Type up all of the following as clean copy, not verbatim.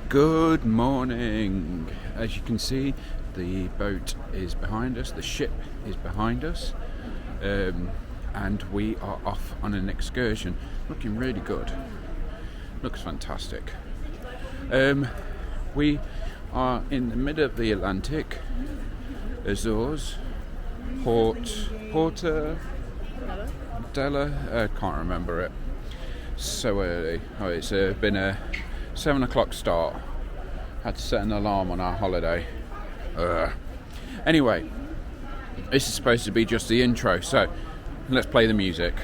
Good morning. As you can see, the boat is behind us, the ship is behind us, and we are off on an excursion. Looking really good. Looks fantastic. We are in the middle of the Atlantic, Azores, Ponta Delgada. I can't remember it. So early. Oh, it's been a 7 o'clock start. Had to set an alarm on our holiday. Anyway, this is supposed to be just the intro, so let's play the music.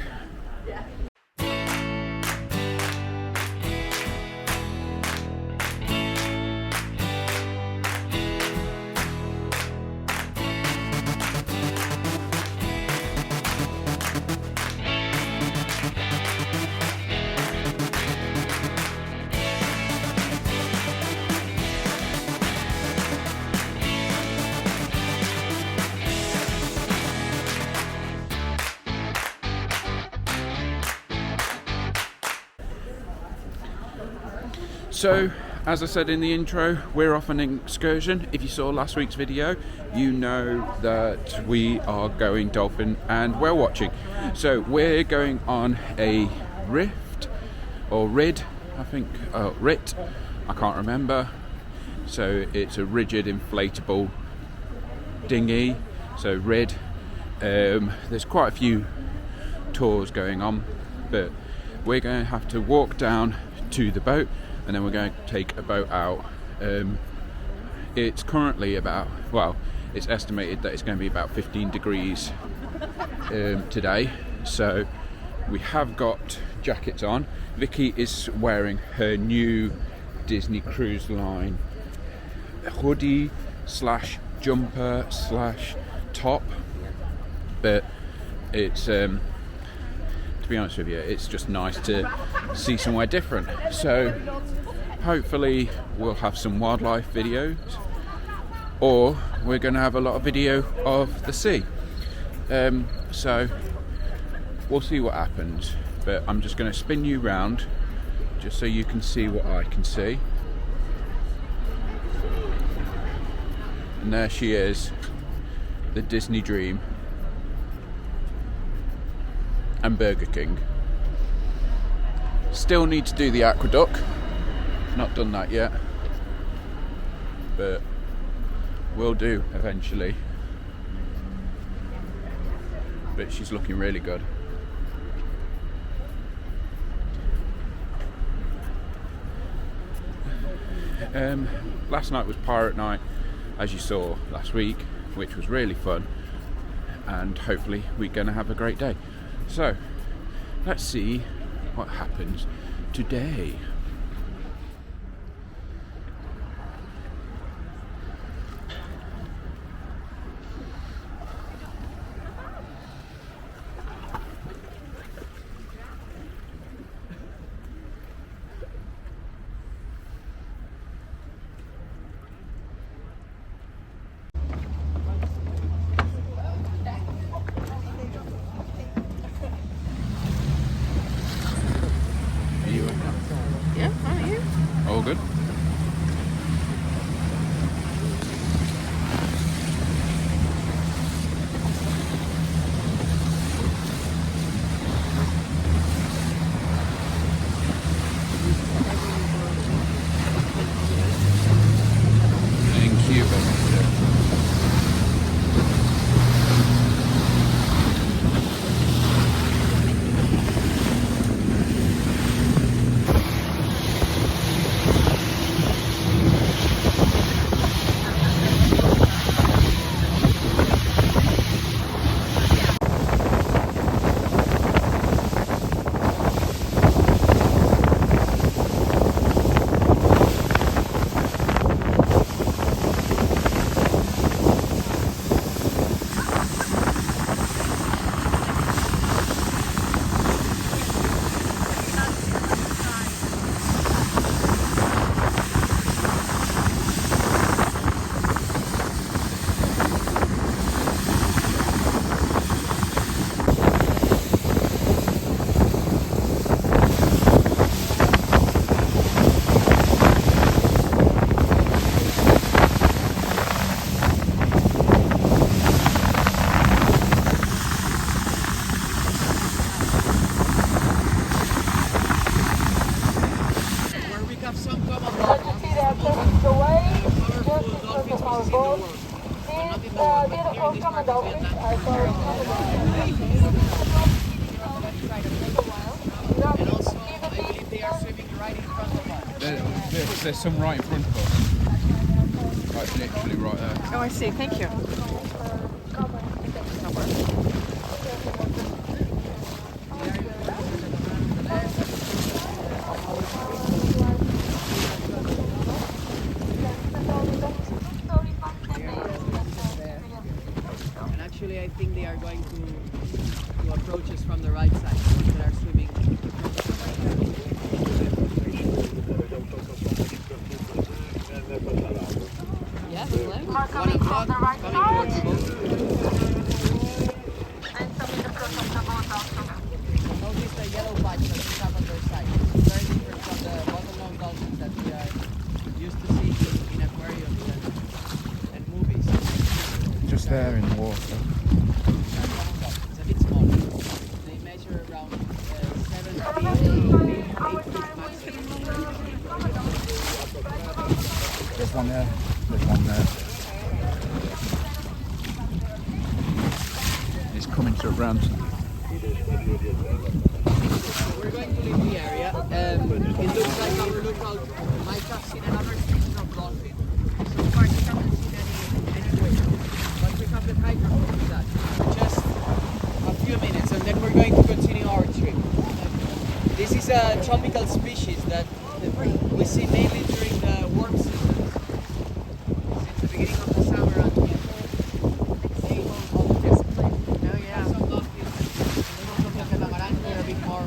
So, as I said in the intro, we're off on an excursion. If you saw last week's video, you know that we are going dolphin and whale watching. So we're going on a rift, or rid, I think, rit, I can't remember. So it's a rigid inflatable dinghy, so rid. There's quite a few tours going on, but we're going to have to walk down to the boat, and then we're going to take a boat out. It's currently it's estimated that it's going to be about 15 degrees today, so we have got jackets on. Vicky is wearing her new Disney Cruise Line hoodie slash jumper slash top, but it's to be honest with you, it's just nice to see somewhere different. So hopefully we'll have some wildlife videos, or we're going to have a lot of video of the sea. So we'll see what happens, but I'm just going to spin you round just so you can see what I can see. And there she is, the Disney Dream and Burger King. Still need to do the aqueduct. Not done that yet, but will do eventually. But she's looking really good. Last night was pirate night, as you saw last week, which was really fun, and hopefully we're going to have a great day. So let's see what happens today. All good? Thank you. some common dolphins. This is the most powerful dolphin species in the world. Well, not in the world, but here in this part of the Atlantic. And also, I believe they are swimming right in front of us. There's some right in front of us. Like literally right there. Oh, I see. Thank you. And actually, I think they are going to approach us from the right side. The ones that are swimming. Yes, one in front, coming towards the boat. Notice the yellow patch that we have on their side. It's very different from the bottlenose dolphins that we are used to seeing in aquariums and movies. Just there in the water. It's a bit smaller. They measure around 7 feet, 8 feet maximum. There's one there. There's one there. It's coming to around. We're going to leave the area. It looks like our lookout might have seen another species of dolphin. So far, we haven't seen any whale. But we have the microphone for that. Just a few minutes, and then we're going to continue our trip. This is a tropical species that we see mainly during the warm season. Since the beginning of the summer until May of this spring. Oh yeah. Some dolphins, most of the catamarans, they're a bit more.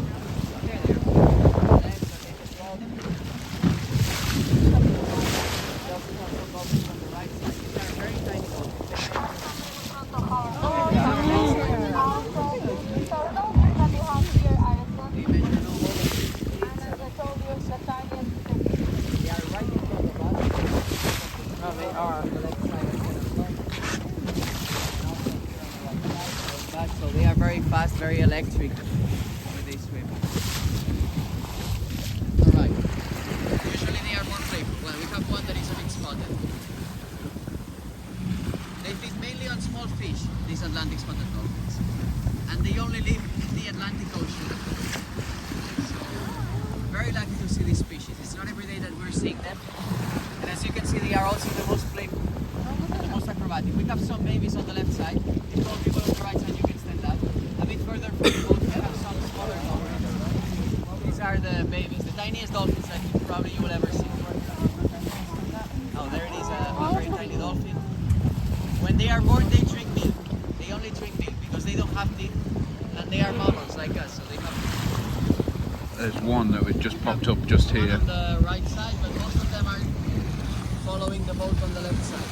So they are very fast, very electric when they swim. Alright. Usually they are more playful. Well, we have one that is a bit spotted. They feed mainly on small fish, these Atlantic spotted dolphins. And they only live in the Atlantic Ocean. So, very lucky to see this species. It's not every day that we're seeing them. And as you can see, they are also the most playful, the most acrobatic. We have some babies on the left side. If all people on the right side, you can stand up. A bit further from the boat, we have some smaller dolphins. These are the babies, the tiniest dolphins that probably you will ever see. Oh, there it is, a very tiny dolphin. When they are born, they drink milk. They only drink milk because they don't have teeth, and they are mammals like us, so they have teeth. There's one that was just popped up just One here. on the right side, but most of them are following the boat on the left side.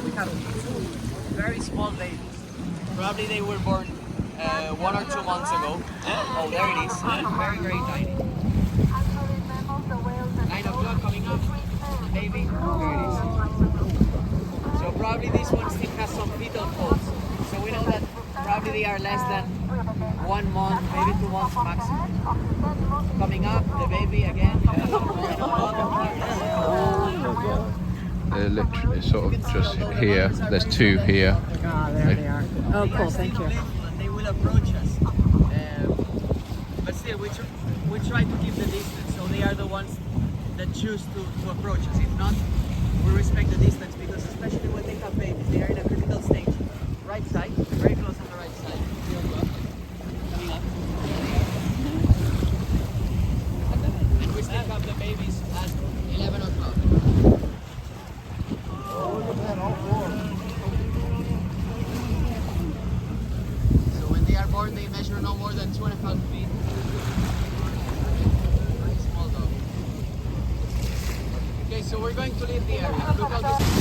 We have two very small babies. Probably they were born 1 or 2 months ago. Oh, there it is. Very, very tiny. 9 o'clock coming up. The baby. There it is. So probably this one still has some fetal folds. So we know that probably they are less than 1 month, maybe 2 months maximum. Coming up, the baby again. They're literally sort of just here. There's two here. Ah, there they are. Oh, cool. Thank you. They will approach us. But still, we try to keep the distance, so they are the ones that choose to approach us. If not, we respect the distance because especially when they have babies, they are in a critical stage. Right side, very close on the right side. Coming up. And we still have the babies at 11 o'clock. So when they are born, they measure no more than 2.5 feet. Very small dog. Okay, so we're going to leave the area. Look how this is.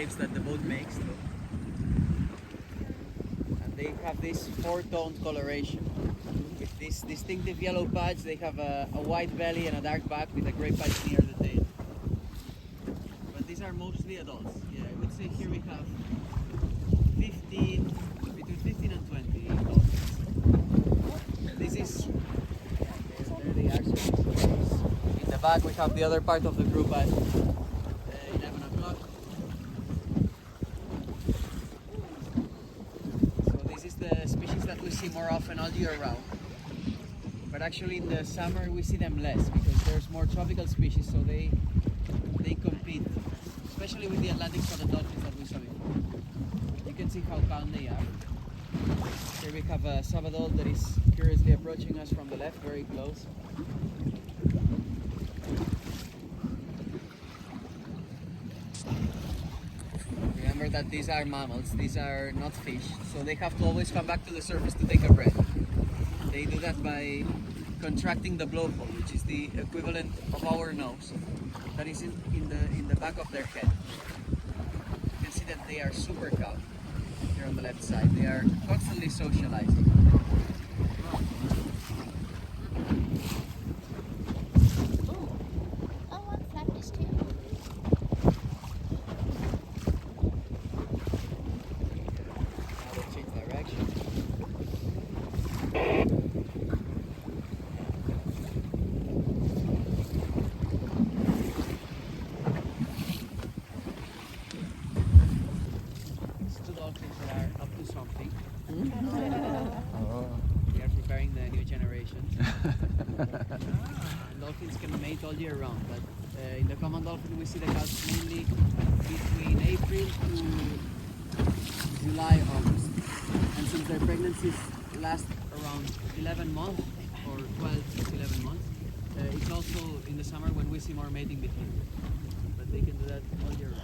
waves that the boat makes. And they have this four-tone coloration. With this distinctive yellow patch, they have a white belly and a dark back with a grey patch near the tail. But these are mostly adults. Yeah, I would say here we have 15, between 15 and 20 dolphins. And this is, there they are. In the back we have the other part of the group at 11 o'clock. So this is the species that we see more often all year round. But actually in the summer we see them less because there's more tropical species, so they compete, especially with the Atlantic spotted dolphins that we saw before. You can see how calm they are. Here we have a subadult that is curiously approaching us from the left, very close. Remember that these are mammals, these are not fish, so they have to always come back to the surface to take a breath. They do that by contracting the blowhole, which is the equivalent of our nose, that is in the back of their head. You can see that they are super calm here on the left side. They are constantly socializing. Oh, one flapped his tail. Now they change direction. These two dolphins are up to something. They are preparing the new generation. Dolphins can mate all year round, but in the common dolphin we see the calves mainly between April to July, August. And since their pregnancies last around 11 months or 12 to 11 months, it's also in the summer when we see more mating behavior. But they can do that all year round.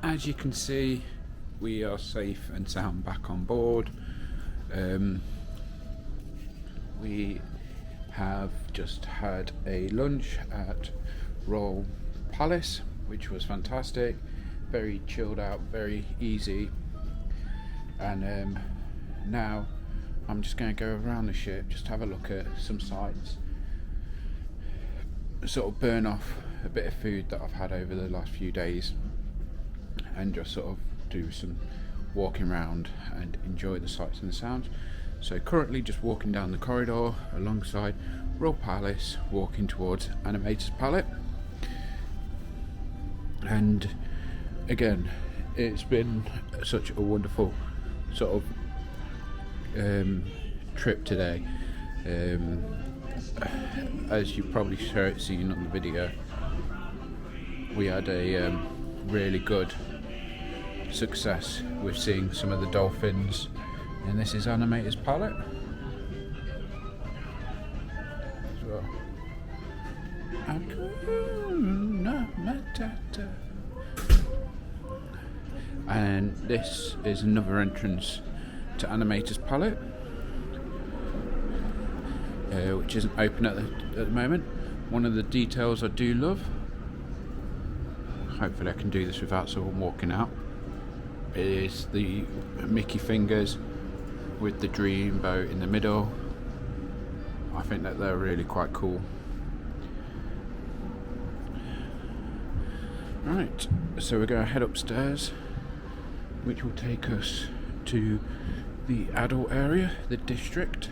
As you can see, we are safe and sound back on board. We have just had a lunch at Royal Palace, which was fantastic, very chilled out, very easy, and now I'm just going to go around the ship, just have a look at some sights. sort of burn off a bit of food that I've had over the last few days and just sort of do some walking around and enjoy the sights and the sounds. So currently just walking down the corridor alongside Royal Palace, walking towards Animator's Palette. And again, it's been such a wonderful sort of trip today. As you probably seen on the video, we had a really good success with seeing some of the dolphins, and this is Animator's Palette as well. And this is another entrance to Animator's Palette, which isn't open at the moment. One of the details I do love, hopefully I can do this without someone walking out, is the Mickey fingers with the dreamboat in the middle. I think that they're really quite cool. Right, so we're going to head upstairs, which will take us to the adult area, the district.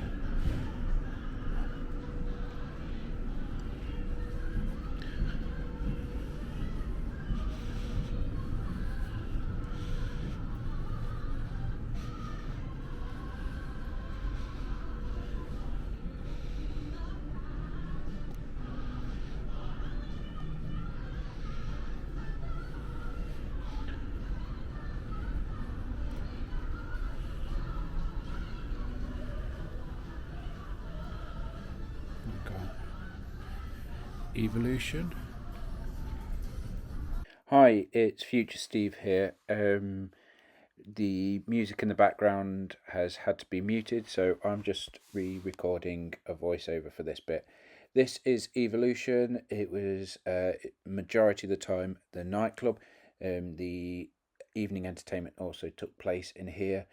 Evolution. Hi, it's Future Steve here. The music in the background has had to be muted, so I'm just re-recording a voiceover for this bit. This is Evolution. It was majority of the time the nightclub. The evening entertainment also took place in here.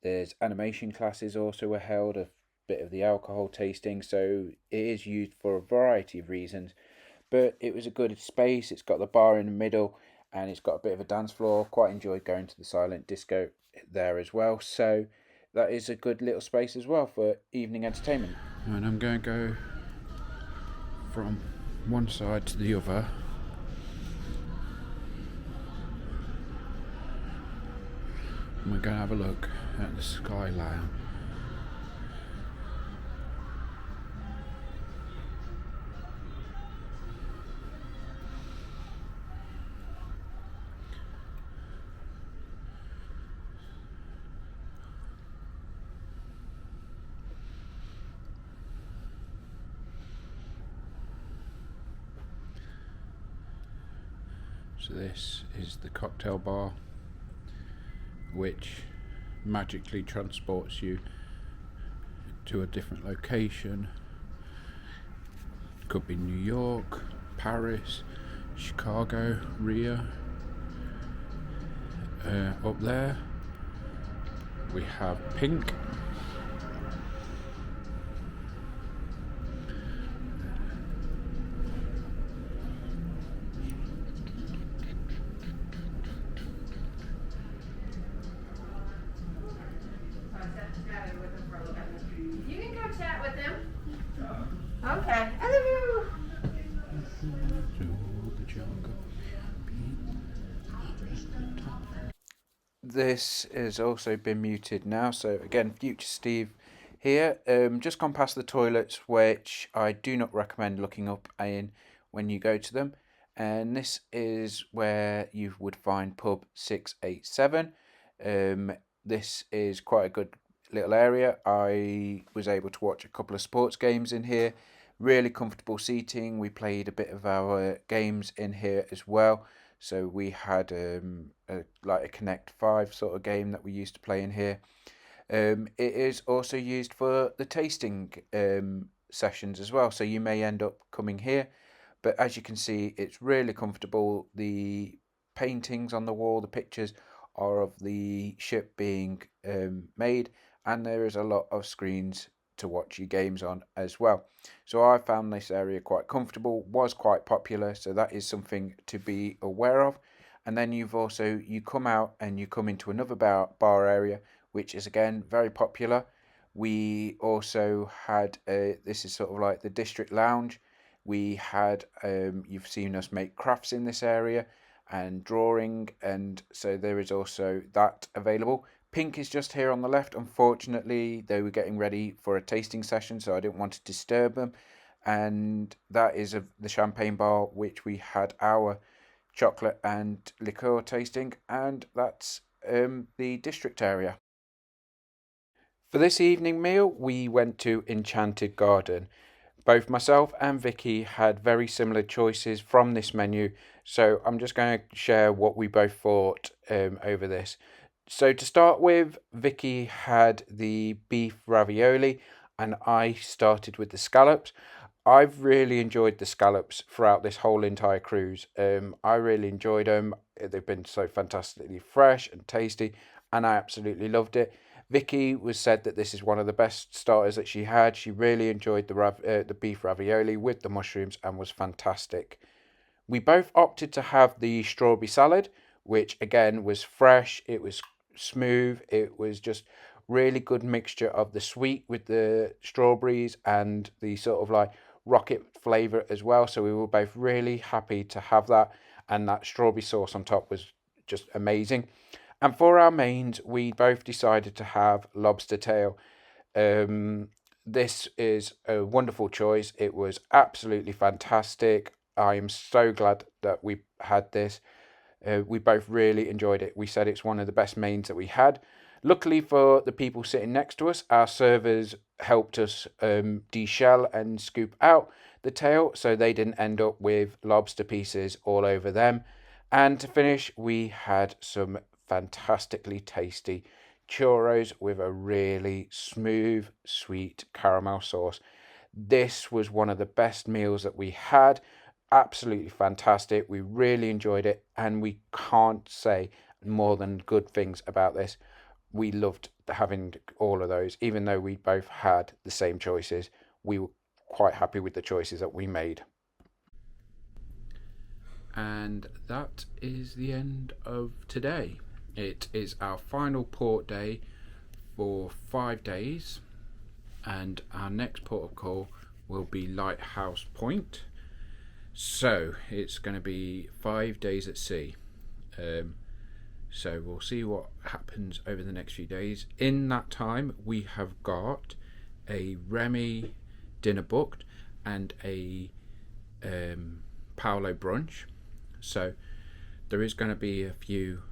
There's animation classes also were held, a bit of the alcohol tasting, so it is used for a variety of reasons. But it was a good space. It's got the bar in the middle and it's got a bit of a dance floor. Quite enjoyed going to the silent disco there as well. So that is a good little space as well for evening entertainment. And I'm going to go from one side to the other. And we're going to have a look at the skyline. So this is the cocktail bar, which magically transports you to a different location. Could be New York, Paris, Chicago, Rio. Up there we have Pink. You can go chat with them. Okay. I love you. This has also been muted now, so again, Future Steve here. Just gone past the toilets, which I do not recommend looking up in when you go to them. And this is where you would find pub 687. This is quite a good little area. I was able to watch a couple of sports games in here. Really comfortable seating. We played a bit of our games in here as well. So we had like a Connect 5 sort of game that we used to play in here. It is also used for the tasting sessions as well. So you may end up coming here. But as you can see, it's really comfortable. The paintings on the wall, the pictures are of the ship being made. And there is a lot of screens to watch your games on as well. So I found this area quite comfortable, was quite popular, so that is something to be aware of. And then you come out and you come into another bar area, which is again very popular. We also had this is sort of like the district lounge. We had you've seen us make crafts in this area and drawing, and so there is also that available. Pink is just here on the left. Unfortunately, they were getting ready for a tasting session, so I didn't want to disturb them. And that is the champagne bar, which we had our chocolate and liqueur tasting, and that's the district area. For this evening meal, we went to Enchanted Garden. Both myself and Vicky had very similar choices from this menu, so I'm just going to share what we both thought over this. So to start with, Vicky had the beef ravioli and I started with the scallops. I've really enjoyed the scallops throughout this whole entire cruise. I really enjoyed them. They've been so fantastically fresh and tasty, and I absolutely loved it. Vicky said that this is one of the best starters that she had. She really enjoyed the beef ravioli with the mushrooms and was fantastic. We both opted to have the strawberry salad, which again was fresh. It was smooth. It was just really good mixture of the sweet with the strawberries and the sort of like rocket flavour as well. So we were both really happy to have that, and that strawberry sauce on top was just amazing. And for our mains, we both decided to have lobster tail. This is a wonderful choice. It was absolutely fantastic. I am so glad that we had this. We both really enjoyed it. We said it's one of the best mains that we had. Luckily for the people sitting next to us, our servers helped us de-shell and scoop out the tail, so they didn't end up with lobster pieces all over them. And to finish, we had some fantastically tasty churros with a really smooth, sweet caramel sauce. This was one of the best meals that we had. Absolutely fantastic. We really enjoyed it, and we can't say more than good things about this. We loved having all of those, even though we both had the same choices. We were quite happy with the choices that we made. And that is the end of today. It is our final port day for 5 days, and our next port of call will be Lighthouse Point. So it's going to be 5 days at sea. So we'll see what happens over the next few days. In that time, we have got a Remy dinner booked and a Paolo brunch. So there is going to be a few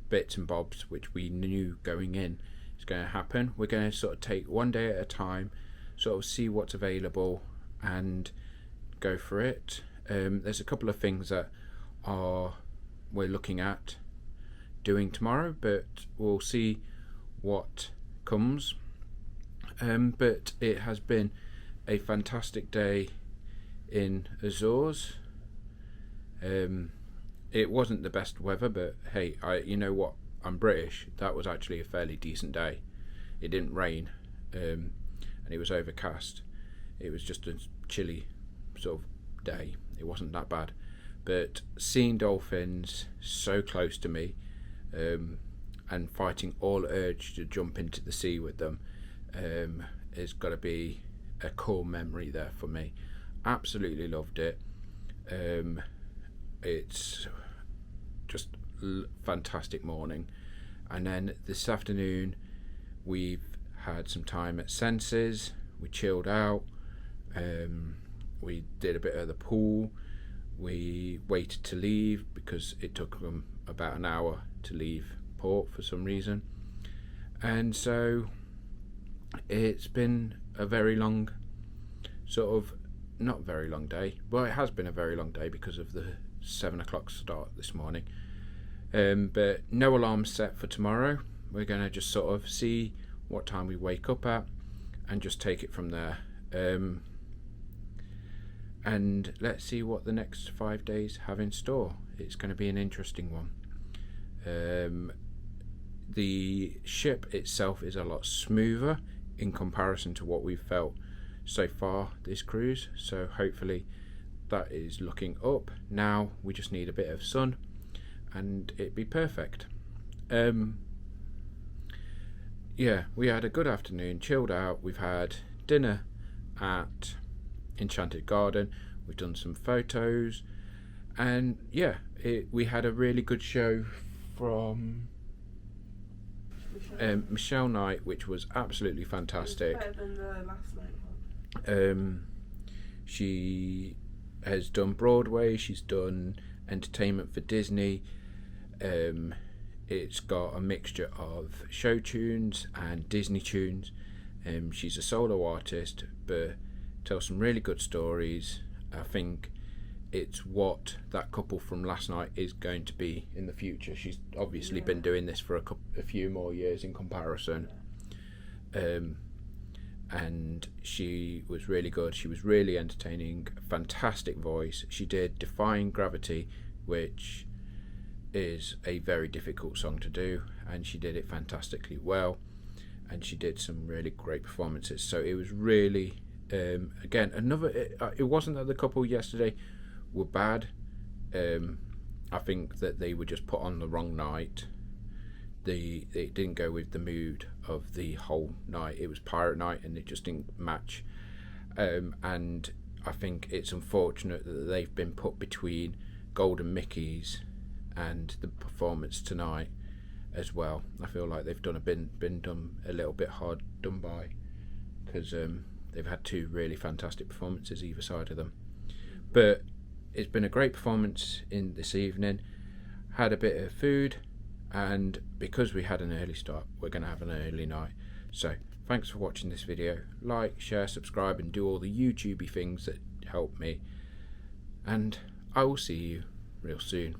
bits and bobs which we knew going in is going to happen. We're going to sort of take one day at a time, sort of see what's available and go for it. There's a couple of things that we're looking at doing tomorrow, but we'll see what comes. But it has been a fantastic day in Azores. It wasn't the best weather, but hey, you know what? I'm British. That was actually a fairly decent day. It didn't rain, and it was overcast. It was just a chilly sort of day. It wasn't that bad, but seeing dolphins so close to me, and fighting all urge to jump into the sea with them, has got to be a core memory there for me. Absolutely loved it. It's just fantastic morning, and then this afternoon we've had some time at Senses. We chilled out. We did a bit of the pool. We waited to leave because it took them about an hour to leave port for some reason, and so it's been a very long, sort of not very long day. Well, it has been a very long day because of the 7 o'clock start this morning, but no alarm set for tomorrow. We're going to just sort of see what time we wake up at and just take it from there. And let's see what the next 5 days have in store. It's going to be an interesting one. The ship itself is a lot smoother. in comparison to what we've felt so far this cruise. So hopefully that is looking up. Now we just need a bit of sun and it'd be perfect. Yeah, we had a good afternoon, chilled out. We've had dinner at Enchanted Garden, we've done some photos, and yeah, we had a really good show from Michelle Knight, which was absolutely fantastic. It was better than the last night one. She has done Broadway, she's done entertainment for Disney. It's got a mixture of show tunes and Disney tunes. She's a solo artist, but tells some really good stories. I think it's what that couple from last night is going to be in the future. She's obviously been doing this for a few more years in comparison. And she was really good. She was really entertaining, fantastic voice. She did Defying Gravity, which is a very difficult song to do, and she did it fantastically well, and she did some really great performances. So it was really again it wasn't that the couple yesterday were bad. I think that they were just put on the wrong night. They didn't go with the mood of the whole night. It was pirate night and it just didn't match, and I think it's unfortunate that they've been put between Golden Mickey's and the performance tonight as well. I feel like they've been done a little bit hard done by, because they've had two really fantastic performances either side of them. But it's been a great performance in this evening. Had a bit of food, and because we had an early start, we're going to have an early night. So thanks for watching this video. Like, share, subscribe, and do all the YouTubey things that help me, and I will see you real soon.